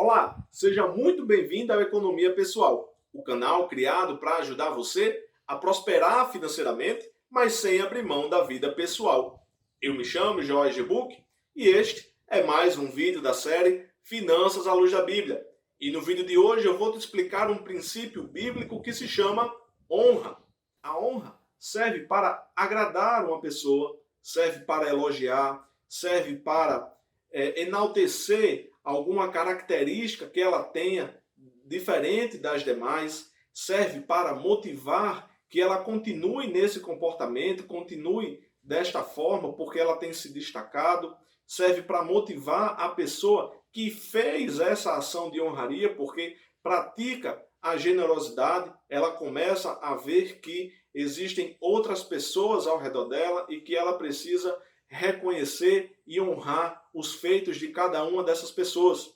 Olá, seja muito bem-vindo ao Economia Pessoal, o canal criado para ajudar você a prosperar financeiramente, mas sem abrir mão da vida pessoal. Eu me chamo Jorge Buch e este é mais um vídeo da série Finanças à Luz da Bíblia. E no vídeo de hoje eu vou te explicar um princípio bíblico que se chama honra. A honra serve para agradar uma pessoa, serve para elogiar, serve para enaltecer alguma característica que ela tenha diferente das demais, serve para motivar que ela continue nesse comportamento, continue desta forma, porque ela tem se destacado, serve para motivar a pessoa que fez essa ação de honraria, porque pratica a generosidade, ela começa a ver que existem outras pessoas ao redor dela e que ela precisa reconhecer e honrar os feitos de cada uma dessas pessoas.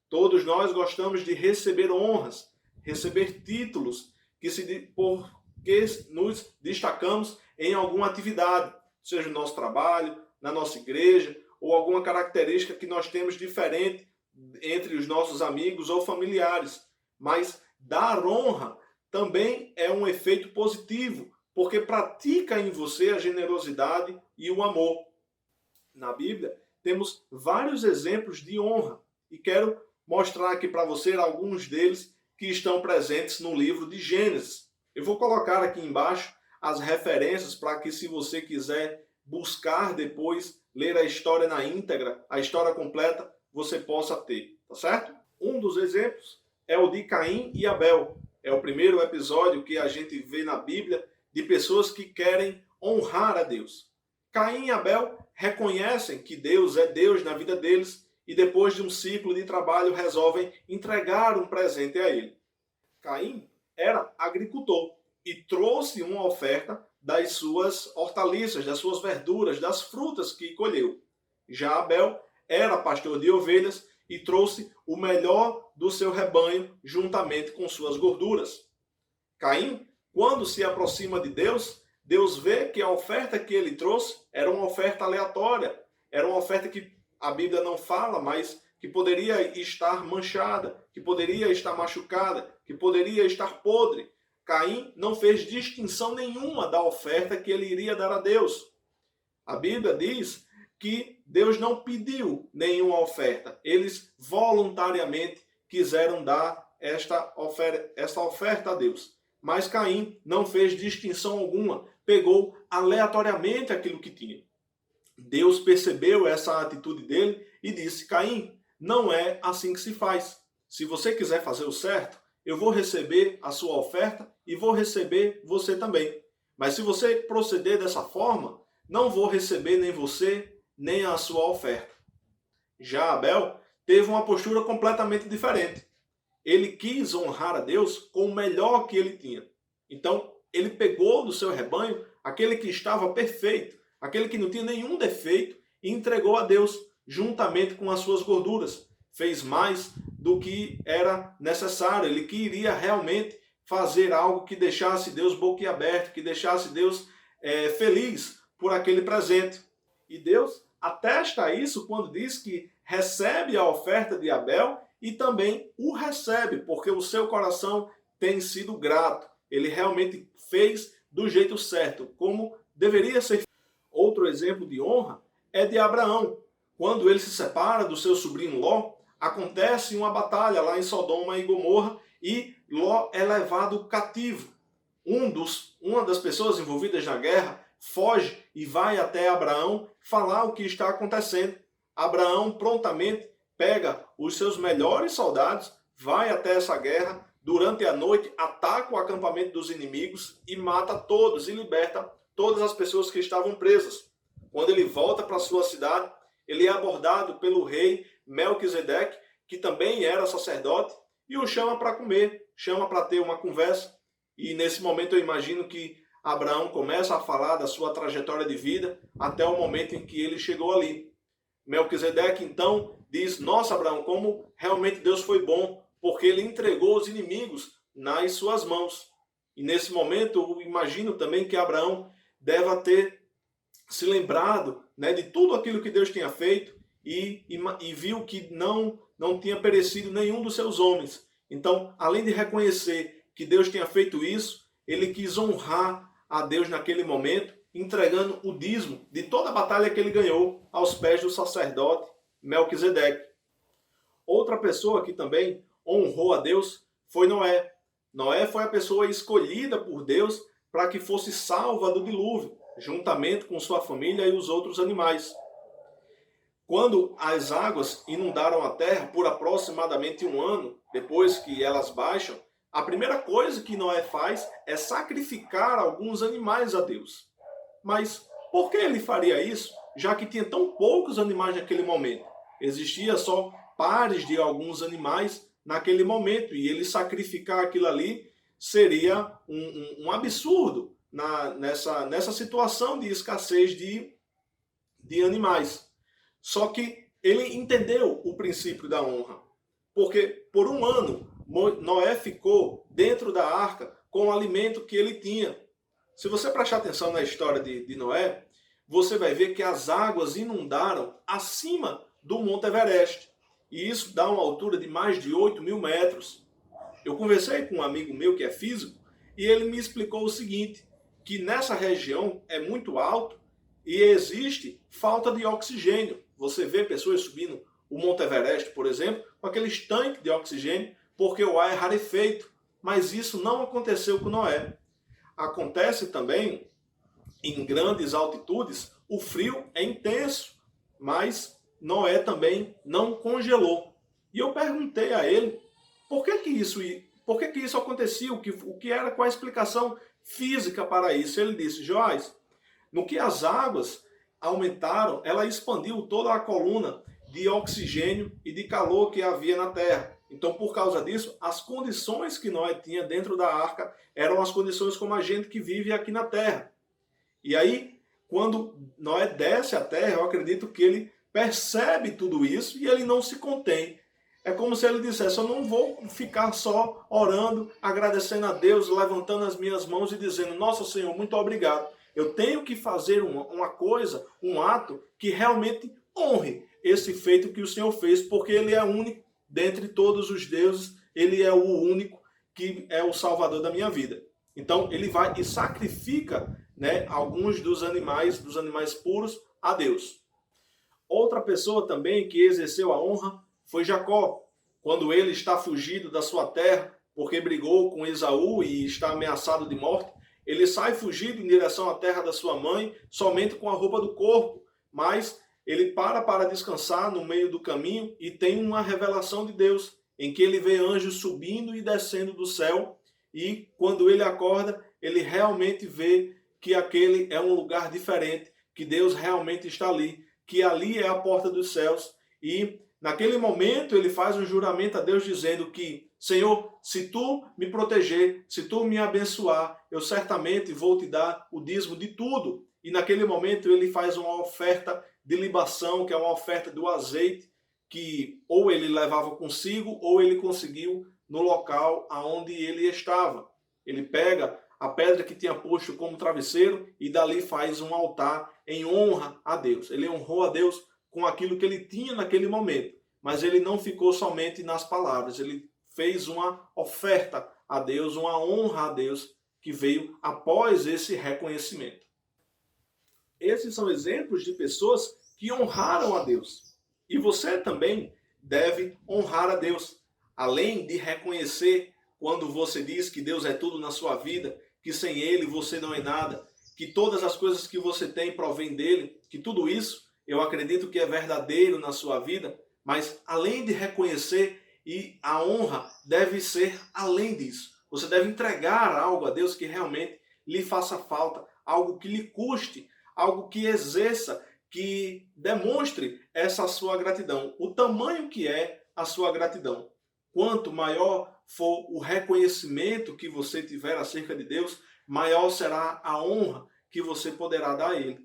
Todos nós gostamos de receber honras, receber títulos porque nos destacamos em alguma atividade, seja no nosso trabalho, na nossa igreja, ou alguma característica que nós temos diferente entre os nossos amigos ou familiares. Mas dar honra também é um efeito positivo, porque pratica em você a generosidade e o amor. Na Bíblia, temos vários exemplos de honra e quero mostrar aqui para você alguns deles que estão presentes no livro de Gênesis. Eu vou colocar aqui embaixo as referências para que, se você quiser buscar depois, ler a história na íntegra, a história completa, você possa ter, tá certo? Um dos exemplos é o de Caim e Abel. É o primeiro episódio que a gente vê na Bíblia de pessoas que querem honrar a Deus. Caim e Abel reconhecem que Deus é Deus na vida deles e depois de um ciclo de trabalho resolvem entregar um presente a ele. Caim era agricultor e trouxe uma oferta das suas hortaliças, das suas verduras, das frutas que colheu. Já Abel era pastor de ovelhas e trouxe o melhor do seu rebanho juntamente com suas gorduras. Caim, quando se aproxima de Deus, Deus vê que a oferta que ele trouxe era uma oferta aleatória, era uma oferta que a Bíblia não fala, mas que poderia estar manchada, que poderia estar machucada, que poderia estar podre. Caim não fez distinção nenhuma da oferta que ele iria dar a Deus. A Bíblia diz que Deus não pediu nenhuma oferta. Eles voluntariamente quiseram dar esta oferta a Deus. Mas Caim não fez distinção alguma, pegou aleatoriamente aquilo que tinha. Deus percebeu essa atitude dele e disse: Caim, não é assim que se faz. Se você quiser fazer o certo, eu vou receber a sua oferta e vou receber você também. Mas se você proceder dessa forma, não vou receber nem você, nem a sua oferta. Já Abel teve uma postura completamente diferente. Ele quis honrar a Deus com o melhor que ele tinha. Então, ele pegou do seu rebanho aquele que estava perfeito, aquele que não tinha nenhum defeito, e entregou a Deus juntamente com as suas gorduras. Fez mais do que era necessário. Ele queria realmente fazer algo que deixasse Deus boquiaberto, que deixasse Deus feliz por aquele presente. E Deus atesta isso quando diz que recebe a oferta de Abel e também o recebe, porque o seu coração tem sido grato. Ele realmente fez do jeito certo, como deveria ser. Outro exemplo de honra é de Abraão. Quando ele se separa do seu sobrinho Ló, acontece uma batalha lá em Sodoma e Gomorra e Ló é levado cativo. Uma das pessoas envolvidas na guerra foge e vai até Abraão falar o que está acontecendo. Abraão prontamente pega os seus melhores soldados, vai até essa guerra, durante a noite ataca o acampamento dos inimigos e mata todos e liberta todas as pessoas que estavam presas. Quando ele volta para sua cidade, ele é abordado pelo rei Melquisedeque, que também era sacerdote, e o chama para comer, chama para ter uma conversa. E nesse momento eu imagino que Abraão começa a falar da sua trajetória de vida até o momento em que ele chegou ali. Melquisedeque então diz: nossa, Abraão, como realmente Deus foi bom, porque ele entregou os inimigos nas suas mãos. E nesse momento eu imagino também que Abraão deva ter se lembrado, de tudo aquilo que Deus tinha feito e viu que não tinha perecido nenhum dos seus homens. Então, além de reconhecer que Deus tinha feito isso, ele quis honrar a Deus naquele momento, entregando o dízimo de toda a batalha que ele ganhou aos pés do sacerdote Melquisedeque. Outra pessoa que também honrou a Deus foi Noé. Noé foi a pessoa escolhida por Deus para que fosse salva do dilúvio, juntamente com sua família e os outros animais. Quando as águas inundaram a terra por aproximadamente um ano, depois que elas baixam, a primeira coisa que Noé faz é sacrificar alguns animais a Deus. Mas por que ele faria isso, já que tinha tão poucos animais naquele momento? Existia só pares de alguns animais naquele momento, e ele sacrificar aquilo ali seria um absurdo nessa situação de escassez de animais. Só que ele entendeu o princípio da honra, porque por um ano Noé ficou dentro da arca com o alimento que ele tinha. Se você prestar atenção na história de Noé, você vai ver que as águas inundaram acima do Monte Everest. E isso dá uma altura de mais de 8.000 metros. Eu conversei com um amigo meu que é físico e ele me explicou o seguinte, que nessa região é muito alto e existe falta de oxigênio. Você vê pessoas subindo o Monte Everest, por exemplo, com aqueles tanques de oxigênio, porque o ar é rarefeito. Mas isso não aconteceu com Noé. Acontece também em grandes altitudes, o frio é intenso, mas Noé também não congelou. E eu perguntei a ele por que isso acontecia, qual a explicação física para isso. Ele disse, Joás, no que as águas aumentaram, ela expandiu toda a coluna de oxigênio e de calor que havia na terra. Então, por causa disso, as condições que Noé tinha dentro da arca eram as condições como a gente que vive aqui na terra. E aí, quando Noé desce à terra, eu acredito que ele percebe tudo isso e ele não se contém. É como se ele dissesse, eu não vou ficar só orando, agradecendo a Deus, levantando as minhas mãos e dizendo, nossa Senhor, muito obrigado. Eu tenho que fazer uma coisa, um ato que realmente honre esse feito que o Senhor fez, porque Ele é único dentre todos os deuses, Ele é o único que é o Salvador da minha vida. Então ele vai e sacrifica, alguns dos animais puros a Deus. Outra pessoa também que exerceu a honra foi Jacó, quando ele está fugido da sua terra, porque brigou com Esaú e está ameaçado de morte. Ele sai fugido em direção à terra da sua mãe, somente com a roupa do corpo, mas ele para descansar no meio do caminho e tem uma revelação de Deus, em que ele vê anjos subindo e descendo do céu, e quando ele acorda, ele realmente vê que aquele é um lugar diferente, que Deus realmente está ali, que ali é a porta dos céus, e naquele momento ele faz um juramento a Deus dizendo que, Senhor, se tu me proteger, se tu me abençoar, eu certamente vou te dar o dízimo de tudo. E naquele momento ele faz uma oferta de libação, que é uma oferta do azeite, que ou ele levava consigo, ou ele conseguiu no local aonde ele estava. Ele pega a pedra que tinha posto como travesseiro e dali faz um altar em honra a Deus. Ele honrou a Deus com aquilo que ele tinha naquele momento. Mas ele não ficou somente nas palavras. Ele fez uma oferta a Deus, uma honra a Deus que veio após esse reconhecimento. Esses são exemplos de pessoas que honraram a Deus. E você também deve honrar a Deus. Além de reconhecer quando você diz que Deus é tudo na sua vida, que sem Ele você não é nada, que todas as coisas que você tem provém dEle, que tudo isso eu acredito que é verdadeiro na sua vida, mas além de reconhecer, e a honra deve ser além disso. Você deve entregar algo a Deus que realmente lhe faça falta, algo que lhe custe, algo que exerça, que demonstre essa sua gratidão, o tamanho que é a sua gratidão. Quanto maior for o reconhecimento que você tiver acerca de Deus, maior será a honra que você poderá dar a Ele.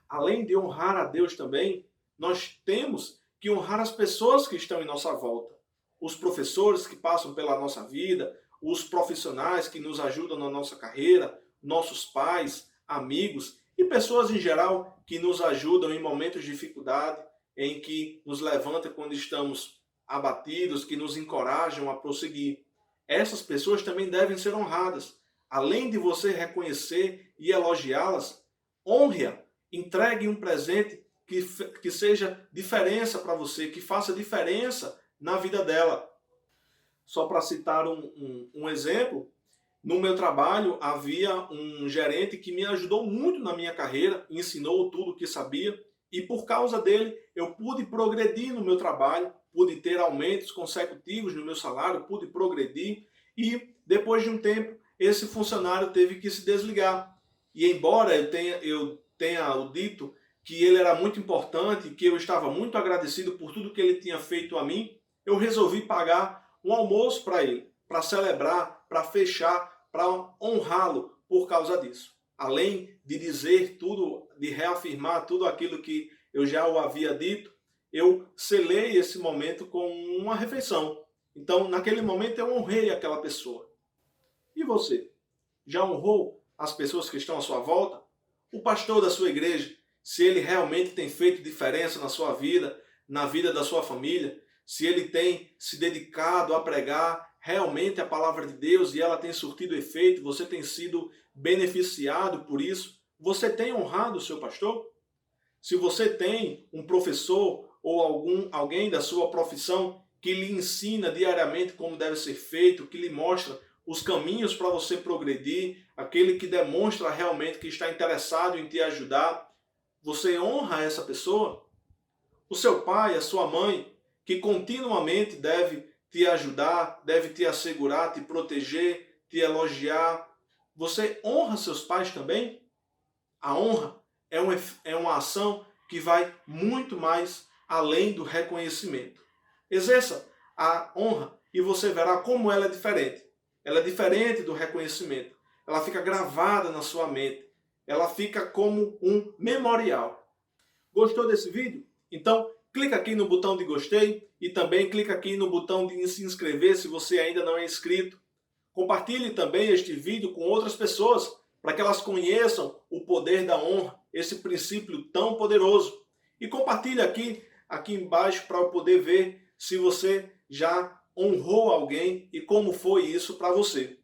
Além de honrar a Deus também, nós temos que honrar as pessoas que estão em nossa volta. Os professores que passam pela nossa vida, os profissionais que nos ajudam na nossa carreira, nossos pais, amigos e pessoas em geral que nos ajudam em momentos de dificuldade, em que nos levanta quando estamos abatidos, que nos encorajam a prosseguir. Essas pessoas também devem ser honradas. Além de você reconhecer e elogiá-las, honre-a, entregue um presente que seja diferença para você, que faça diferença na vida dela. Só para citar um exemplo, no meu trabalho havia um gerente que me ajudou muito na minha carreira, ensinou tudo o que sabia e por causa dele eu pude progredir no meu trabalho, pude ter aumentos consecutivos no meu salário, pude progredir e depois de um tempo esse funcionário teve que se desligar. E embora eu tenha o dito que ele era muito importante, que eu estava muito agradecido por tudo que ele tinha feito a mim, eu resolvi pagar um almoço para ele, para celebrar, para fechar, para honrá-lo por causa disso. Além de dizer tudo, de reafirmar tudo aquilo que eu já o havia dito, eu selei esse momento com uma refeição. Então, naquele momento, eu honrei aquela pessoa. E você? Já honrou as pessoas que estão à sua volta? O pastor da sua igreja, se ele realmente tem feito diferença na sua vida, na vida da sua família, se ele tem se dedicado a pregar realmente a palavra de Deus e ela tem surtido efeito, você tem sido beneficiado por isso, você tem honrado o seu pastor? Se você tem um professor ou alguém da sua profissão que lhe ensina diariamente como deve ser feito, que lhe mostra os caminhos para você progredir, aquele que demonstra realmente que está interessado em te ajudar, você honra essa pessoa? O seu pai, a sua mãe, que continuamente deve te ajudar, deve te assegurar, te proteger, te elogiar, você honra seus pais também? A honra é uma ação que vai muito mais além do reconhecimento. Exerça a honra e você verá como ela é diferente. Ela é diferente do reconhecimento. Ela fica gravada na sua mente. Ela fica como um memorial. Gostou desse vídeo? Então, clica aqui no botão de gostei e também clica aqui no botão de se inscrever se você ainda não é inscrito. Compartilhe também este vídeo com outras pessoas para que elas conheçam o poder da honra, esse princípio tão poderoso. E compartilhe aqui embaixo para eu poder ver se você já honrou alguém e como foi isso para você.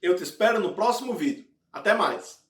Eu te espero no próximo vídeo. Até mais!